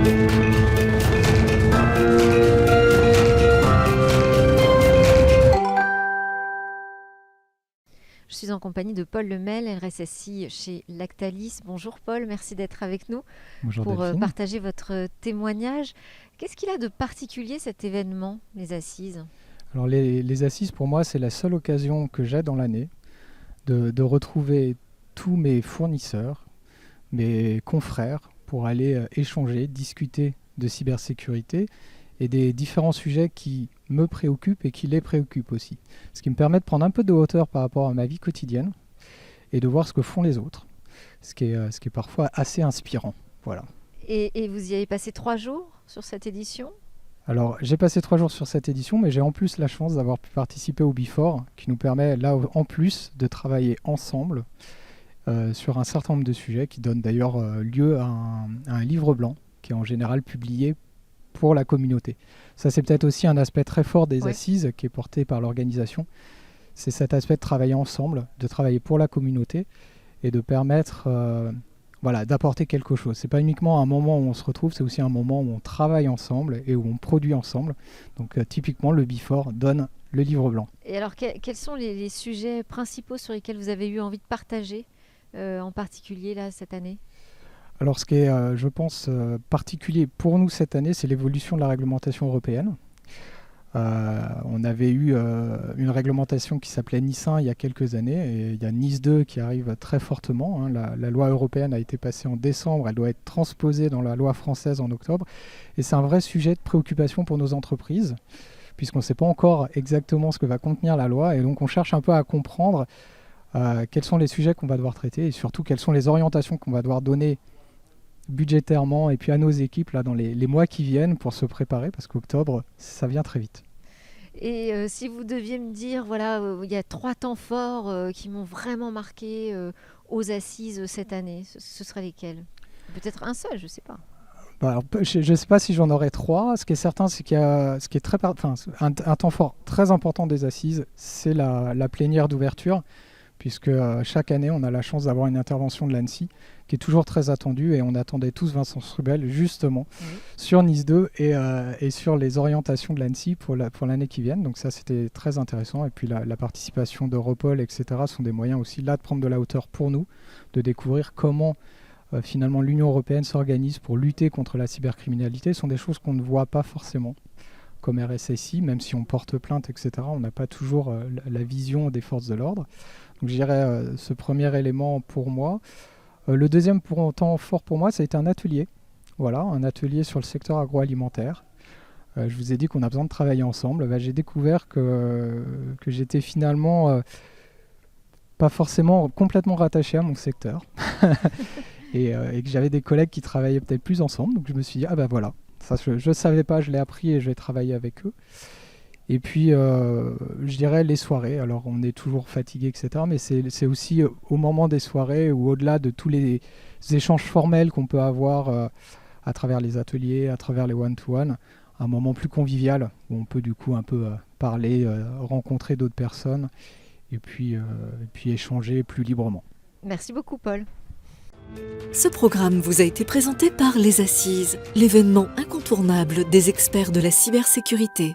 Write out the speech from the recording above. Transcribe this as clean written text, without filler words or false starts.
Je suis en compagnie de Paul Lemel, RSSI chez Lactalis. Bonjour Paul, merci d'être avec nous. Bonjour pour Delphine. partager votre témoignage. Qu'est-ce qu'il a de particulier cet événement, les Assises ? Alors les assises pour moi c'est la seule occasion que j'ai dans l'année de retrouver tous mes fournisseurs, mes confrères pour aller échanger, discuter de cybersécurité et des différents sujets qui me préoccupent et qui les préoccupent aussi. Ce qui me permet de prendre un peu de hauteur par rapport à ma vie quotidienne et de voir ce que font les autres, ce qui est parfois assez inspirant. Voilà. Et vous y avez passé 3 jours sur cette édition ? Alors j'ai passé 3 jours sur cette édition, mais j'ai en plus la chance d'avoir pu participer au Before, qui nous permet là en plus de travailler ensemble sur un certain nombre de sujets, qui donne d'ailleurs lieu à un livre blanc, qui est en général publié pour la communauté. Ça c'est peut-être aussi un aspect très fort des assises qui est porté par l'organisation. C'est cet aspect de travailler ensemble, de travailler pour la communauté et de permettre d'apporter quelque chose. C'est pas uniquement un moment où on se retrouve, c'est aussi un moment où on travaille ensemble et où on produit ensemble. Donc typiquement le Before donne le livre blanc. Et alors quels sont les sujets principaux sur lesquels vous avez eu envie de partager en particulier là cette année ? Alors ce qui est, je pense, particulier pour nous cette année, c'est l'évolution de la réglementation européenne. On avait eu une réglementation qui s'appelait NIS 1 il y a quelques années, et il y a NIS 2 qui arrive très fortement. La loi européenne a été passée en décembre, elle doit être transposée dans la loi française en octobre. Et c'est un vrai sujet de préoccupation pour nos entreprises, puisqu'on ne sait pas encore exactement ce que va contenir la loi, et donc on cherche un peu à comprendre quels sont les sujets qu'on va devoir traiter, et surtout quelles sont les orientations qu'on va devoir donner budgétairement et puis à nos équipes là, dans les mois qui viennent pour se préparer, parce qu'octobre, ça vient très vite. Et si vous deviez me dire, il y a 3 temps forts qui m'ont vraiment marqué aux Assises cette année, ce seraient lesquels ? Peut-être un seul, je ne sais pas. Je ne sais pas si j'en aurais 3. Ce qui est certain, c'est qu'il y a un temps fort très important des Assises, c'est la plénière d'ouverture, puisque chaque année, on a la chance d'avoir une intervention de l'ANSSI qui est toujours très attendue, et on attendait tous Vincent Strubel justement sur NIS 2 et sur les orientations de l'ANSSI pour l'année qui vient. Donc ça, c'était très intéressant. Et puis la participation d'Europol, etc. sont des moyens aussi là de prendre de la hauteur pour nous, de découvrir comment finalement l'Union européenne s'organise pour lutter contre la cybercriminalité. Ce sont des choses qu'on ne voit pas forcément comme RSSI, même si on porte plainte, etc. On n'a pas toujours la vision des forces de l'ordre. Donc je dirais ce premier élément pour moi. Le deuxième temps fort pour moi, ça a été un atelier. Voilà, un atelier sur le secteur agroalimentaire. Je vous ai dit qu'on a besoin de travailler ensemble. J'ai découvert que j'étais finalement pas forcément complètement rattaché à mon secteur. et que j'avais des collègues qui travaillaient peut-être plus ensemble. Donc je me suis dit, ça je ne savais pas, je l'ai appris et je vais travailler avec eux. Et puis, je dirais les soirées. Alors, on est toujours fatigué, etc. Mais c'est aussi au moment des soirées ou au-delà de tous les échanges formels qu'on peut avoir à travers les ateliers, à travers les one-to-one, un moment plus convivial où on peut du coup un peu parler, rencontrer d'autres personnes et puis échanger plus librement. Merci beaucoup, Paul. Ce programme vous a été présenté par Les Assises, l'événement incontournable des experts de la cybersécurité.